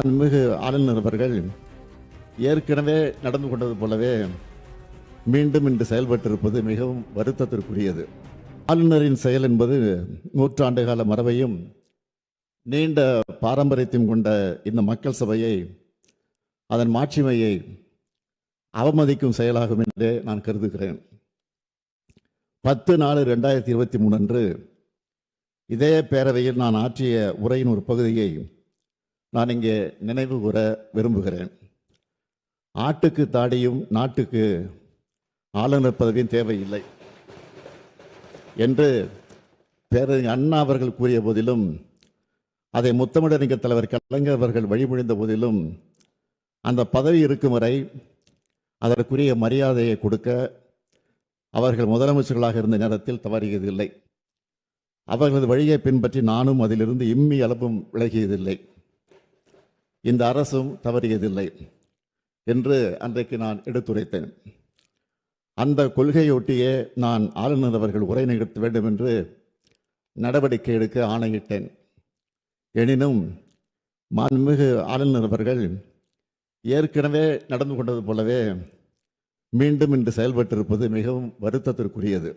மாண்புமிகு ஆளுநர் அவர்கள் ஏற்கனவே நடந்து கொண்டது போலவே மீண்டும் இன்று செயல்பட்டிருப்பது மிகவும் வருத்தத்திற்குரியது. ஆளுநரின் செயல் என்பது நூற்றாண்டு கால மரபையும் நீண்ட பாரம்பரியத்தையும் கொண்ட இந்த மக்கள் சபையை, அதன் மாட்சிமையை அவமதிக்கும் செயலாகும் என்றே நான் கருதுகிறேன். 10/4/2023 அன்று இதே பேரவையில் நான் ஆற்றிய உரையின் ஒரு பகுதியை நான் இங்கே நினைவு கூற விரும்புகிறேன். ஆட்டுக்கு தாடியும் நாட்டுக்கு ஆளுநர் பதவியும் தேவையில்லை என்று பேரறிஞர் அண்ணா அவர்கள் கூறிய போதிலும், அதை முத்தமிழறிஞர் தலைவர் கலைஞர் அவர்கள் வழிமொழிந்த போதிலும், அந்த பதவி இருக்கும் வரை அதற்குரிய மரியாதையை கொடுக்க அவர்கள் முதலமைச்சர்களாக இருந்த நேரத்தில் தவறியதில்லை. அவர்களது வழியை பின்பற்றி நானும் அதிலிருந்து இம்மி அளவும் விலகியதில்லை. இந்த அரசும் தவறியதில்லை என்று அன்றைக்கு நான் எடுத்துரைத்தேன். அந்த கொள்கையொட்டியே நான் ஆளுநர் அவர்கள் உரை நிகழ்த்த வேண்டும் என்று நடவடிக்கை எடுக்க ஆணையிட்டேன். எனினும் மாண்புமிகு ஆளுநர் அவர்கள் ஏற்கனவே நடந்து கொண்டது போலவே மீண்டும் இன்று செயல்பட்டிருப்பது மிகவும் வருத்தத்திற்குரியது.